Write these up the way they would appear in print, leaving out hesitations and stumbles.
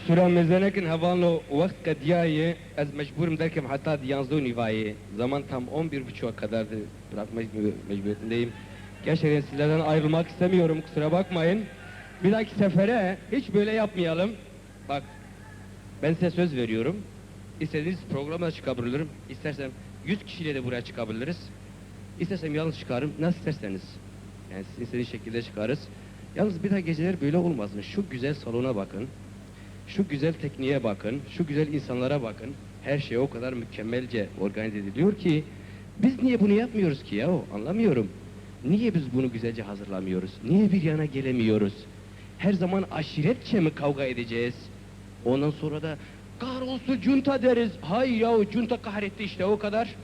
Süremizde nekin havanlo vakit kadiyaye az mecburum derkem hatta 11 nivaye zaman tam 11.30'a kadar bırakma mecburiyetindeyim. Gerçekten sizlerden ayrılmak istemiyorum, kusura bakmayın. Bir dahaki sefere hiç böyle yapmayalım. Bak, ben size söz veriyorum. İstediğiniz programa çıkabilirim. İstersem 100 kişiyle de buraya çıkabiliriz. İstersem yalnız çıkarım, nasıl isterseniz. Yani sizin istediğiniz şekilde çıkarız. Yalnız bir daha geceler böyle olmasın. Şu güzel salona bakın. Şu güzel tekniğe bakın. Şu güzel insanlara bakın. Her şey o kadar mükemmelce organize ediliyor ki biz niye bunu yapmıyoruz ki ya? Anlamıyorum. Niye biz bunu güzelce hazırlamıyoruz? Niye bir yana gelemiyoruz? Her zaman aşiretçe mi kavga edeceğiz? Ondan sonra da kahrolsun junta deriz. Hay yahu junta kahretti işte o kadar.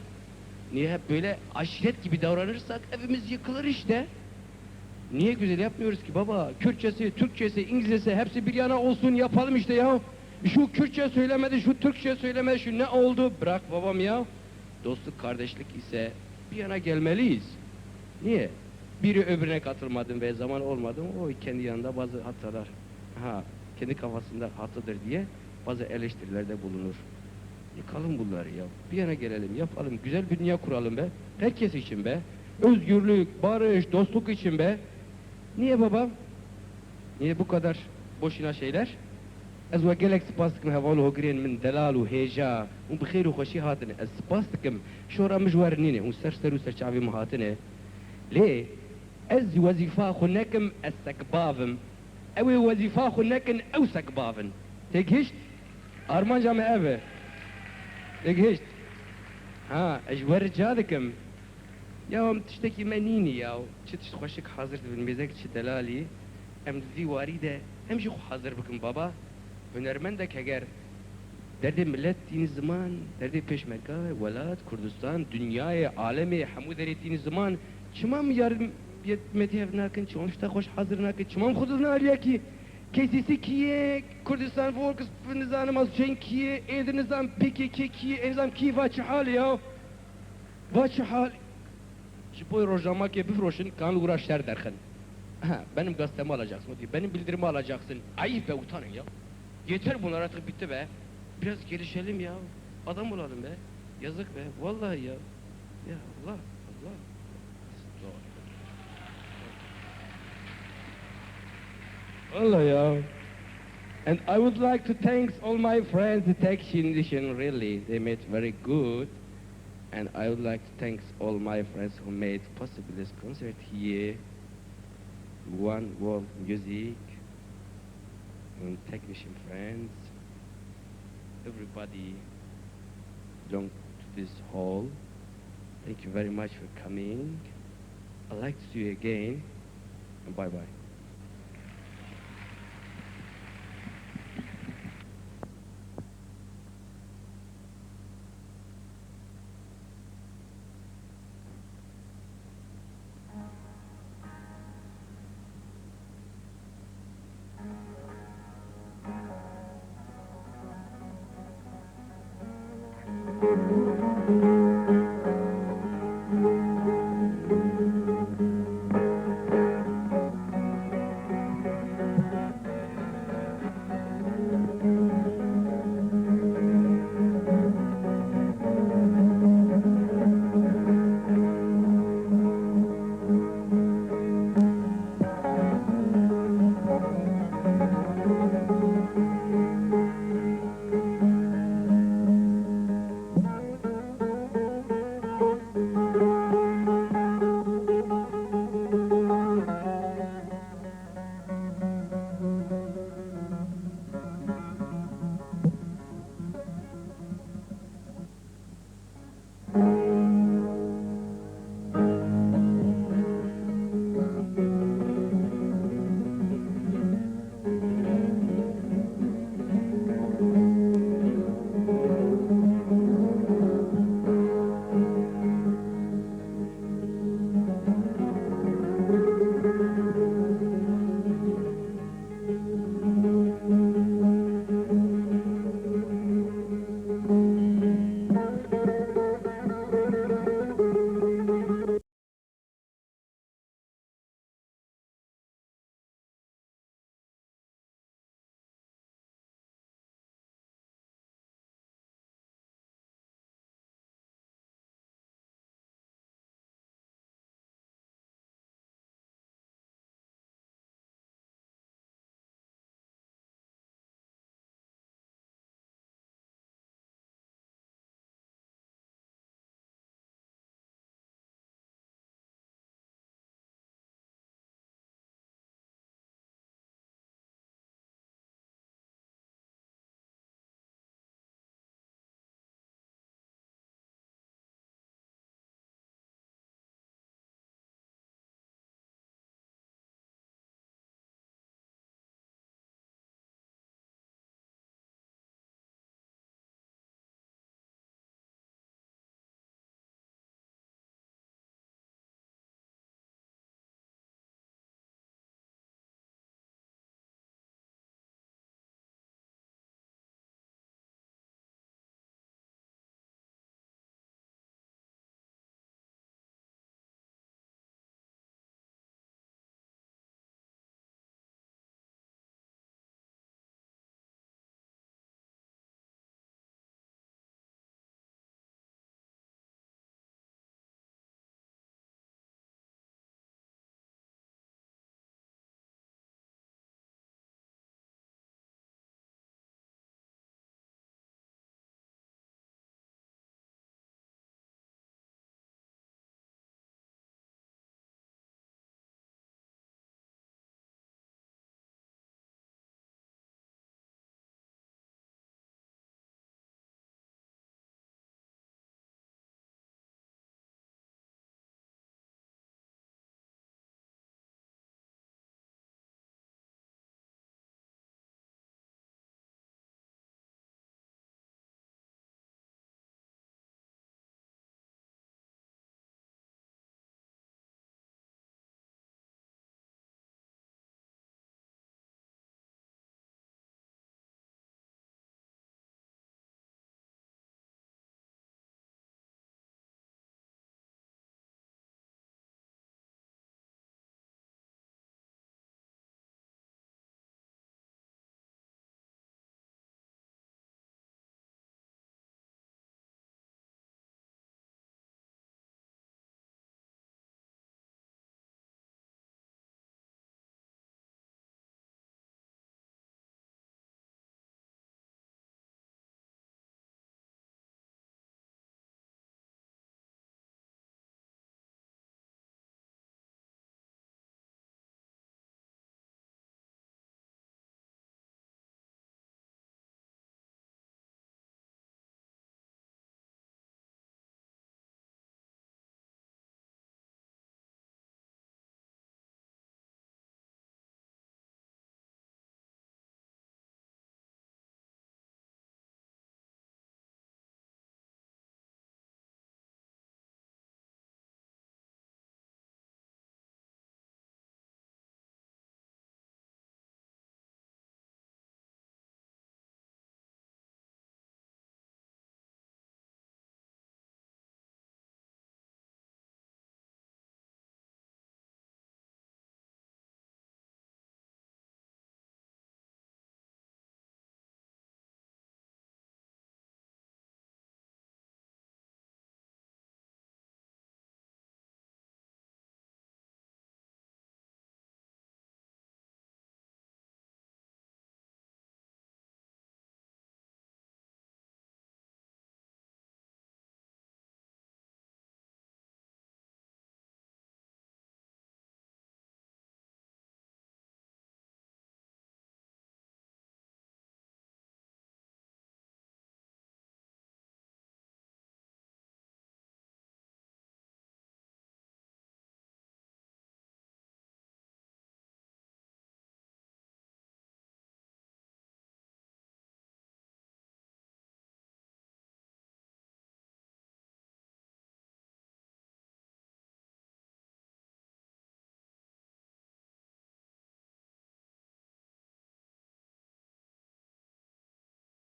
Niye hep böyle aşiret gibi davranırsak evimiz yıkılır işte. Niye güzel yapmıyoruz ki baba? Kürtçesi, Türkçesi, İngilizcesi hepsi bir yana olsun yapalım işte ya. Şu Kürtçe söylemedi, şu Türkçe söylemedi, şu ne oldu? Bırak babam ya. Dostluk, kardeşlik ise bir yana gelmeliyiz. Niye? Biri öbürüne katılmadım ve zaman olmadı, o kendi yanında bazı hatalar, kendi kafasında hatadır diye bazı eleştirilerde bulunur. Yıkalım bunları ya. Bir yana gelelim, yapalım. Güzel bir dünya kuralım be. Herkes için be. Özgürlük, barış, dostluk için be. Niye babam? Niye bu kadar boşuna şeyler? Ez ve gelek spas dikim hevalu hogrin min delal u heja un bixir u xoşi hatine. Ez spas dikim şora mijwarinine un ser çavi muhatine. Le ez wazifa xu nekim ez sekbavim. Evi wazifa xu nekin ew sekbavin. Tek hiç armanca me eve. Tek hiç. Ez verca dikim. Ya tiştekî me nînî ya, çi tişt xweşik hazir dibin mêzek çi delalî, em di vî warî de em jî xwe hazir bikin baba. Hunermendek heger derdê millet tînî ziman, derdê pêşmerga, welat, Kurdistan, dünyayê, alemê, hemû derê tînî ziman, çima mı yardım medyev nakin, çima tişta xweş hazir nakin, çima mı xwe dinariye ki KCC kiye, Kurdistan Workers nizanim az cenk kiye, êdir nizam PKK kiye, ê nizam kiye va çi hal ya? Va çi hal? Şipoy rojnamakê bifroşun, kan uğraş şer derken. Benim gazetemi alacaksın, benim bildirimi alacaksın. Ayıp be, utanın ya. Yeter bunlar artık bitti be. Biraz gelişelim ya. Adam olalım be. Yazık be, vallahi ya. Ya Allah, Allah. Vallahi ya. And I would like to thank all my friends who take Shindishan, really. They made very good. And I would like to thank all my friends who made possible this concert here. One World Music, and technician friends, everybody belong to this hall. Thank you very much for coming. I'd like to see you again, and bye-bye. Thank you.